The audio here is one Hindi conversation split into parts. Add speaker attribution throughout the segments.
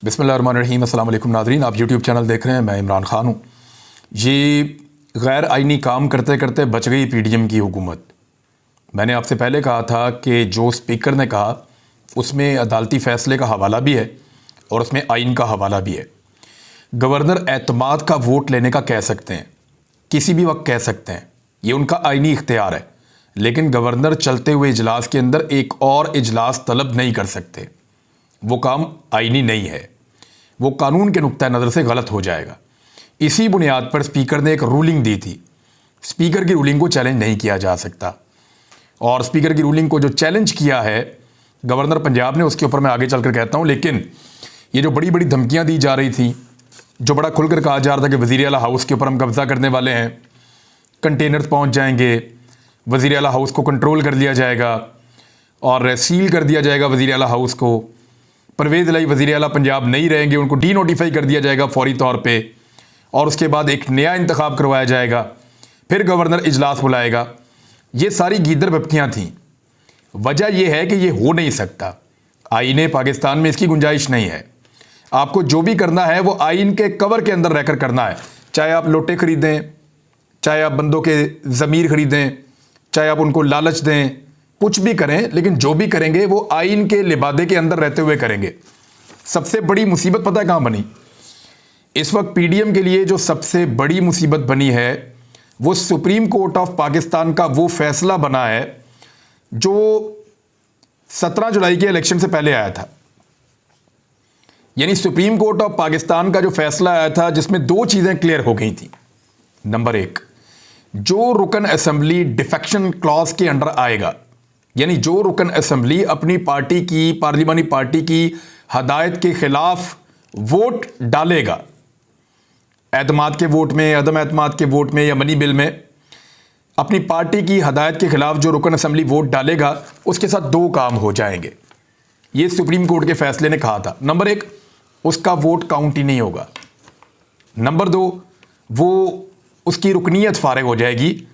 Speaker 1: बिस्मिल्लाहिर्रहमानिर्रहीम। अस्सलाम वालेकुम नाज़रीन, आप यूट्यूब चैनल देख रहे हैं। मैं इमरान ख़ान हूँ। ये गैर आइनी काम करते करते बच गई पीडीएम की हुकूमत। मैंने आपसे पहले कहा था कि जो स्पीकर ने कहा उसमें अदालती फ़ैसले का हवाला भी है और उसमें आइन का हवाला भी है। गवर्नर एतमाद का वोट लेने का कह सकते हैं, किसी भी वक्त कह सकते हैं, ये उनका आइनी इख्तियार है। लेकिन गवर्नर चलते हुए इजलास के अंदर एक और इजलास तलब नहीं कर सकते। वो काम आइनी नहीं है, वो कानून के नुक्ता नज़र से गलत हो जाएगा। इसी बुनियाद पर स्पीकर ने एक रूलिंग दी थी। स्पीकर की रूलिंग को चैलेंज नहीं किया जा सकता और स्पीकर की रूलिंग को जो चैलेंज किया है गवर्नर पंजाब ने, उसके ऊपर मैं आगे चलकर कहता हूँ। लेकिन ये जो बड़ी बड़ी धमकियाँ दी जा रही थी, जो बड़ा खुलकर कहा जा रहा था कि वज़ीर आला हाउस के ऊपर हम कब्ज़ा करने वाले हैं, कंटेनर्स पहुँच जाएंगे, वज़ीर आला हाउस को कंट्रोल कर लिया जाएगा और सील कर दिया जाएगा वज़ीर आला हाउस को, परवेज़ इलाही वज़ीर आला पंजाब नहीं रहेंगे, उनको डी नोटिफाई कर दिया जाएगा फौरी तौर पे और उसके बाद एक नया इंतखाब करवाया जाएगा, फिर गवर्नर इजलास बुलाएगा। ये सारी गीदर बपकियाँ थीं। वजह यह है कि ये हो नहीं सकता। आईने पाकिस्तान में इसकी गुंजाइश नहीं है। आपको जो भी करना है वो आइन के कवर के अंदर रहकर करना है। चाहे आप लोटे खरीदें, चाहे आप बंदों के ज़मीर खरीदें, चाहे आप उनको लालच दें, कुछ भी करें, लेकिन जो भी करेंगे वो आइन के लिबादे के अंदर रहते हुए करेंगे। सबसे बड़ी मुसीबत पता है कहाँ बनी? इस वक्त पीडीएम के लिए जो सबसे बड़ी मुसीबत बनी है वो सुप्रीम कोर्ट ऑफ पाकिस्तान का वो फैसला बना है जो 17 जुलाई के इलेक्शन से पहले आया था। यानी सुप्रीम कोर्ट ऑफ पाकिस्तान का जो फैसला आया था जिसमें दो चीज़ें क्लियर हो गई थी। नंबर एक, जो रुकन असेंबली डिफेक्शन क्लॉज के अंडर आएगा, यानी जो रुकन असेंबली अपनी पार्टी की, पार्लिमानी पार्टी की हदायत के खिलाफ वोट डालेगा, एतमाद के वोट में, अदम एतमाद के वोट में या मनी बिल में, अपनी पार्टी की हदायत के खिलाफ जो रुकन असेंबली वोट डालेगा उसके साथ दो काम हो जाएंगे। ये सुप्रीम कोर्ट के फैसले ने कहा था। नंबर एक, उसका वोट काउंट ही नहीं होगा। नंबर दो, वो उसकी रुकनीयत फारिग हो जाएगी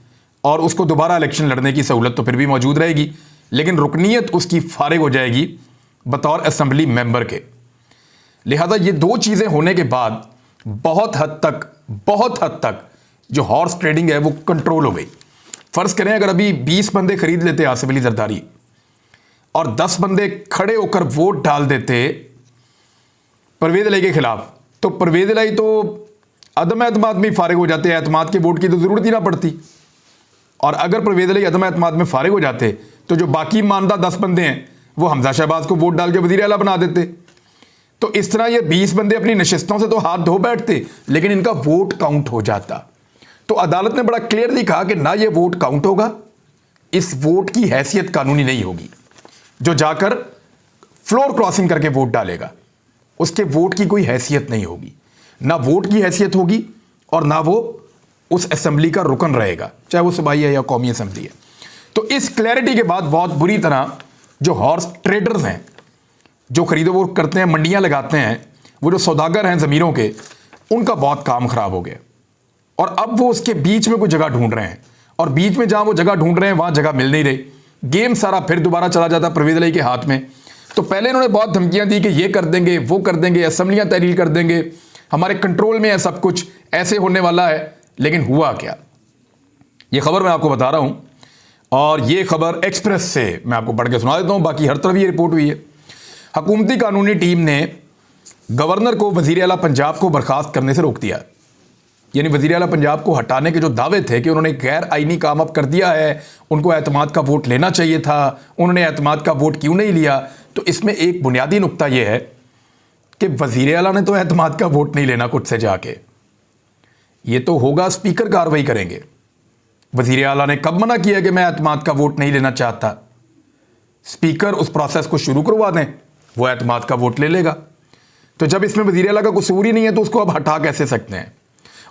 Speaker 1: और उसको दोबारा इलेक्शन लड़ने की सहूलत तो फिर भी मौजूद रहेगी, लेकिन रुकनीयत उसकी फारिग हो जाएगी बतौर असेंबली मेंबर के। लिहाजा ये दो चीज़ें होने के बाद बहुत हद तक जो हॉर्स ट्रेडिंग है वो कंट्रोल हो गई। फ़र्ज़ करें अगर अभी 20 बंदे खरीद लेते आसिफ अली जरदारी और 10 बंदे खड़े होकर वोट डाल देते परवेज़ इलाही के खिलाफ, तो परवेज़ इलाही तो अदम एतमाद में फारिग हो जाते, एतमाद के वोट की तो ज़रूरत ही ना पड़ती। और अगर परवेज़ इलाही अदम एतमाद में फारिग हो जाते तो जो बाकी ईमानदार 10 बंदे हैं वो हमजा शहबाज को वोट डाल के वज़ीर आला बना देते। तो इस तरह ये 20 बंदे अपनी नशिस्तों से तो हाथ धो बैठते, लेकिन इनका वोट काउंट हो जाता। तो अदालत ने बड़ा क्लियरली कहा कि ना ये वोट काउंट होगा, इस वोट की हैसियत कानूनी नहीं होगी। जो जाकर फ्लोर क्रॉसिंग करके वोट डालेगा उसके वोट की कोई हैसियत नहीं होगी, ना वोट की हैसियत होगी और ना वो उस असेंबली का रुकन रहेगा, चाहे वो सूबाई है या कौमी असेंबली है। तो इस क्लैरिटी के बाद बहुत बुरी तरह जो हॉर्स ट्रेडर्स हैं, जो खरीदो वो करते हैं, मंडियां लगाते हैं, वो जो सौदागर हैं ज़मीरों के, उनका बहुत काम ख़राब हो गया। और अब वो उसके बीच में कोई जगह ढूंढ रहे हैं और बीच में जहां वो जगह ढूंढ रहे हैं वहां जगह मिल नहीं रही। गेम सारा फिर दोबारा चला जाता परवेज़ इलाही के हाथ में। तो पहले इन्होंने बहुत धमकियां दी कि ये कर देंगे, वो कर देंगे, असेंबलियां तहरील कर देंगे, हमारे कंट्रोल में है सब कुछ, ऐसे होने वाला है। लेकिन हुआ क्या? ये खबर मैं आपको बता रहा हूं और ये खबर एक्सप्रेस से मैं आपको पढ़ के सुना देता हूं, बाकी हर तरफ ये रिपोर्ट हुई है। हुकूमती कानूनी टीम ने गवर्नर को वज़ीर आला पंजाब को बर्खास्त करने से रोक दिया। यानी वज़ीर आला पंजाब को हटाने के जो दावे थे कि उन्होंने गैर आइनी काम अब कर दिया है, उनको एतमाद का वोट लेना चाहिए था, उन्होंने एतमाद का वोट क्यों नहीं लिया? तो इसमें एक बुनियादी नुक्ता यह है कि वज़ीर आला ने तो एतमाद का वोट नहीं लेना खुद से जाके, ये तो होगा स्पीकर कार्रवाई करेंगे। वज़ीर आला ने कब मना किया कि मैं एतमाद का वोट नहीं लेना चाहता? स्पीकर उस प्रोसेस को शुरू करवा दें, वो एतमाद का वोट ले लेगा। तो जब इसमें वज़ीर आला का कसूर ही नहीं है तो उसको आप हटा कैसे सकते हैं?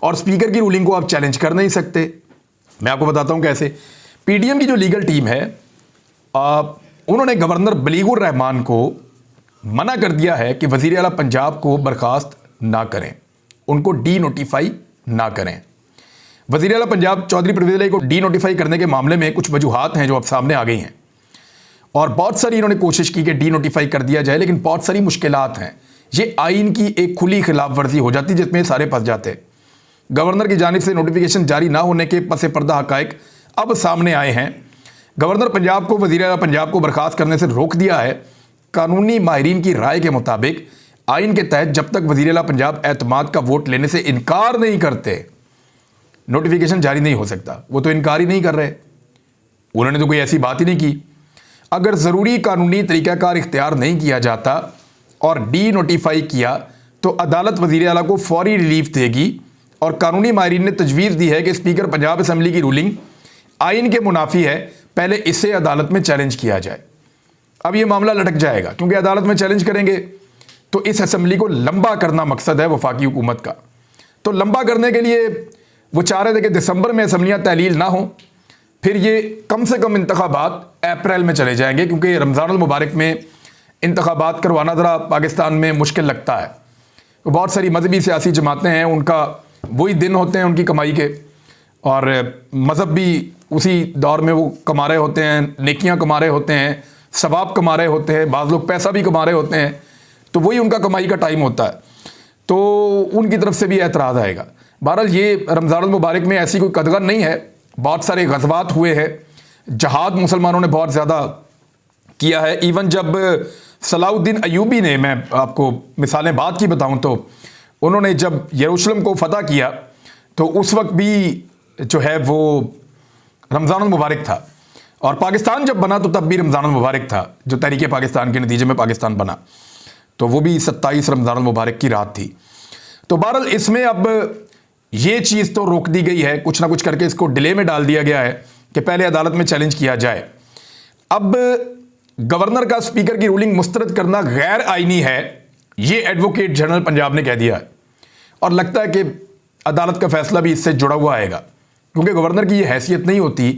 Speaker 1: और स्पीकर की रूलिंग को आप चैलेंज कर नहीं सकते। मैं आपको बताता हूं कैसे। पीडीएम की जो लीगल टीम है, उन्होंने गवर्नर बलीगुर रहमान को मना कर दिया है कि वज़ीर आला पंजाब को बर्खास्त ना करें, उनको डी नोटिफाई ना करें। वज़ीर आला पंजाब चौधरी परवेज़ इलाही को डी नोटिफाई करने के मामले में कुछ वजूहात हैं जो अब सामने आ गई हैं और बहुत सारी इन्होंने कोशिश की कि डी नोटिफाई कर दिया जाए, लेकिन बहुत सारी मुश्किलात हैं। ये आइन की एक खुली खिलाफ वर्जी हो जाती जिसमें सारे फंस जाते हैं। गवर्नर की जानिब से नोटिफिकेशन जारी ना होने के पस पर्दा हकायक अब सामने आए हैं। गवर्नर पंजाब को वज़ीर आला पंजाब को बर्खास्त करने से रोक दिया है। कानूनी माहिरीन की राय के मुताबिक आइन के तहत जब तक वज़ीर आला पंजाब एतमाद का वोट लेने से इनकार नहीं करते नोटिफिकेशन जारी नहीं हो सकता। वो तो इनकार ही नहीं कर रहे, उन्होंने तो कोई ऐसी बात ही नहीं की। अगर ज़रूरी कानूनी तरीक़ाकार इख्तियार नहीं किया जाता और डी नोटिफाई किया तो अदालत वज़ीर आला को फौरी रिलीफ देगी। और कानूनी माहिरीन ने तजवीज़ दी है कि स्पीकर पंजाब असम्बली की रूलिंग आइन के मुनाफी है, पहले इसे अदालत में चैलेंज किया जाए। अब ये मामला लटक जाएगा क्योंकि अदालत में चैलेंज करेंगे तो इस असम्बली को लंबा करना मकसद है वफाकी हुकूमत का। तो लंबा करने के लिए वो चाह रहे थे कि दिसंबर में असम्बलियाँ तहलील ना हो, फिर ये कम से कम इंतखाबात अप्रैल में चले जाएंगे क्योंकि रमज़ानुल मुबारक में इंतखाबात करवाना ज़रा पाकिस्तान में मुश्किल लगता है। तो बहुत सारी मजहबी सियासी जमातें हैं, उनका वही दिन होते हैं उनकी कमाई के, और मज़हब भी उसी दौर में वो कमा रहे होते हैं, नेकियां कमा रहे होते हैं, सवाब कमा रहे होते हैं, बाज़ लोग पैसा भी कमा रहे होते हैं, तो वही उनका कमाई का टाइम होता है। तो उनकी तरफ से भी एतराज़ आएगा। बहरहाल ये रमज़ानुल मुबारक में ऐसी कोई कदगन नहीं है, बहुत सारे गज़वात हुए हैं, जहाद मुसलमानों ने बहुत ज़्यादा किया है। इवन जब सलाउद्दीन अयूबी ने, मैं आपको मिसालें बात की बताऊं तो उन्होंने जब यरूशलेम को फतह किया तो उस वक्त भी जो है वो रमज़ानुल मुबारक था, और पाकिस्तान जब बना तो तब भी रमज़ानुल मुबारक था। जो तहरीक पाकिस्तान के नतीजे में पाकिस्तान बना तो वो भी 27 रमज़ानुल मुबारक की रात थी। तो बहरहाल इसमें अब ये चीज़ तो रोक दी गई है, कुछ ना कुछ करके इसको डिले में डाल दिया गया है कि पहले अदालत में चैलेंज किया जाए। अब गवर्नर का स्पीकर की रूलिंग मुस्तरद करना गैर आइनी है, ये एडवोकेट जनरल पंजाब ने कह दिया है, और लगता है कि अदालत का फैसला भी इससे जुड़ा हुआ आएगा क्योंकि गवर्नर की ये हैसियत नहीं होती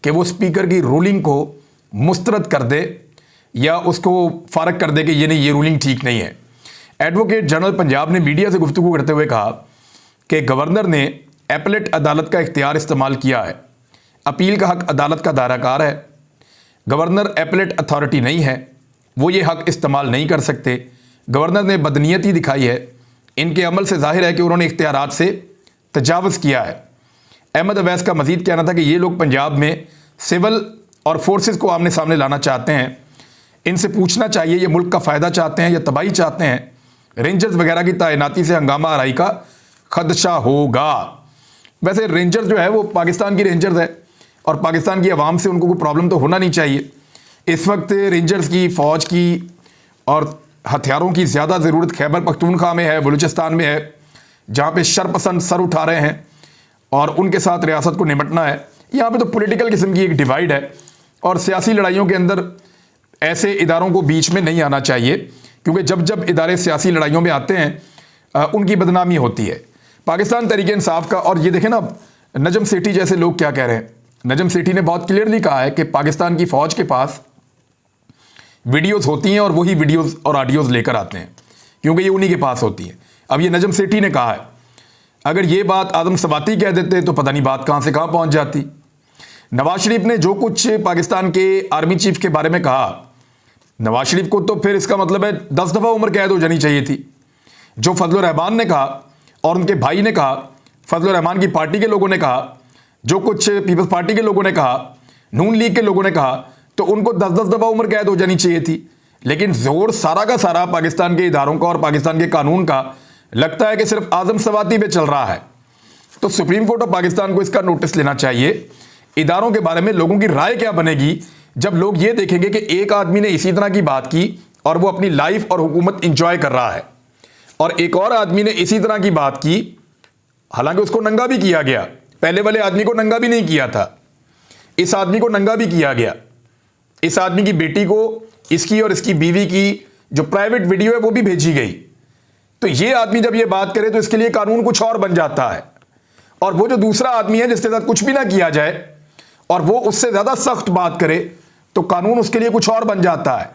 Speaker 1: कि वो स्पीकर की रूलिंग को मुस्तरद कर दे या उसको फारग कर दे कि ये नहीं, ये रूलिंग ठीक नहीं है। एडवोकेट जनरल पंजाब ने मीडिया से गुफ्तगू करते हुए कहा कि गवर्नर ने एपलेट अदालत का इख्तियार इस्तेमाल किया है, अपील का हक अदालत का दायराकार है, गवर्नर एपलेट अथॉरिटी नहीं है, वो ये हक इस्तेमाल नहीं कर सकते। गवर्नर ने बदनीयती दिखाई है, इनके अमल से जाहिर है कि उन्होंने इख्तियारात से तजावज़ किया है। अहमद अवैस का मजीद कहना था कि ये लोग पंजाब में सिविल और फोर्सेस को आमने सामने लाना चाहते हैं, इनसे पूछना चाहिए ये मुल्क का फ़ायदा चाहते हैं या तबाही चाहते हैं। रेंजर्स वगैरह की तैनाती से हंगामा आराई का खदशा होगा। वैसे रेंजर जो है वो पाकिस्तान की रेंजर्स है और पाकिस्तान की आवाम से उनको कोई प्रॉब्लम तो होना नहीं चाहिए। इस वक्त रेंजर्स की, फ़ौज की और हथियारों की ज़्यादा ज़रूरत खैबर पख्तूनख्वा में है, बलूचिस्तान में है, जहाँ पे शरपसंद सर उठा रहे हैं और उनके साथ रियासत को निपटना है। यहाँ पे तो पॉलिटिकल किस्म की एक डिवाइड है और सियासी लड़ाइयों के अंदर ऐसे इदारों को बीच में नहीं आना चाहिए क्योंकि जब जब इदारे सियासी लड़ाइयों में आते हैं उनकी बदनामी होती है। पाकिस्तान तहरीक इंसाफ का, और ये देखें ना नजम सेठी जैसे लोग क्या कह रहे हैं। नजम सेठी ने बहुत क्लियरली कहा है कि पाकिस्तान की फ़ौज के पास वीडियोस होती हैं और वही वीडियोस और ऑडियोज़ लेकर आते हैं क्योंकि ये उन्हीं के पास होती हैं। अब ये नजम सेठी ने कहा है, अगर ये बात आदम सवाती कह देते तो पता नहीं बात कहाँ से कहाँ पहुँच जाती। नवाज शरीफ ने जो कुछ पाकिस्तान के आर्मी चीफ के बारे में कहा, नवाज शरीफ को तो फिर इसका मतलब है 10 दफ़ा उम्र कैद हो जानी चाहिए थी। जो फजलुर रहमान ने कहा और उनके भाई ने कहा, फजलुर रहमान की पार्टी के लोगों ने कहा, जो कुछ पीपल्स पार्टी के लोगों ने कहा, नून लीग के लोगों ने कहा, तो उनको 10-10 दफ़ा उम्र कैद हो जानी चाहिए थी। लेकिन जोर सारा का सारा पाकिस्तान के इदारों का और पाकिस्तान के कानून का लगता है कि सिर्फ आजम सवाती पे चल रहा है। तो सुप्रीम कोर्ट ऑफ पाकिस्तान को इसका नोटिस लेना चाहिए। इदारों के बारे में लोगों की राय क्या बनेगी जब लोग ये देखेंगे कि एक आदमी ने इसी तरह की बात की और वो अपनी लाइफ और हुकूमत इंजॉय कर रहा है, और एक और आदमी ने इसी तरह की बात की, हालांकि उसको नंगा भी किया गया, पहले वाले आदमी को नंगा भी नहीं किया था, इस आदमी को नंगा भी किया गया। इस आदमी की बेटी को इसकी और इसकी बीवी की जो प्राइवेट वीडियो है वो भी भेजी गई। तो ये आदमी जब ये बात करे तो इसके लिए कानून कुछ और बन जाता है, और वो जो दूसरा आदमी है जिसके साथ कुछ भी ना किया जाए और वो उससे ज्यादा सख्त बात करे तो कानून उसके लिए कुछ और बन जाता है।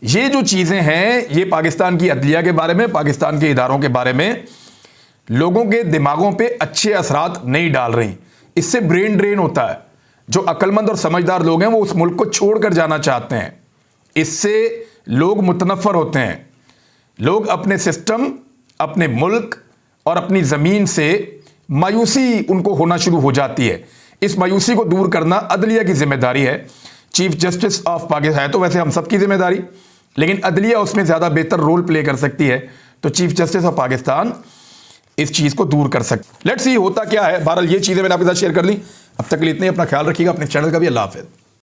Speaker 1: ये जो चीजें हैं ये पाकिस्तान की अदलिया के बारे में, पाकिस्तान के इदारों के बारे में लोगों के दिमागों पे अच्छे असरात नहीं डाल रही। इससे ब्रेन ड्रेन होता है। जो अक्लमंद और समझदार लोग हैं वो उस मुल्क को छोड़कर जाना चाहते हैं। इससे लोग मुतनफ़र होते हैं। लोग अपने सिस्टम, अपने मुल्क और अपनी ज़मीन से मायूसी उनको होना शुरू हो जाती है। इस मायूसी को दूर करना अदलिया की जिम्मेदारी है। चीफ जस्टिस ऑफ पाकिस्तान है तो वैसे हम सबकी जिम्मेदारी, लेकिन अदलिया उसमें ज़्यादा बेहतर रोल प्ले कर सकती है। तो चीफ जस्टिस ऑफ पाकिस्तान इस चीज़ को दूर कर सकते। लेट्स सी होता क्या है। बहरहाल ये चीज़ें मैंने आपके साथ शेयर कर ली। अब तक के लिए इतने, अपना ख्याल रखिएगा, अपने चैनल का भी। अल्लाह हाफ़िज़।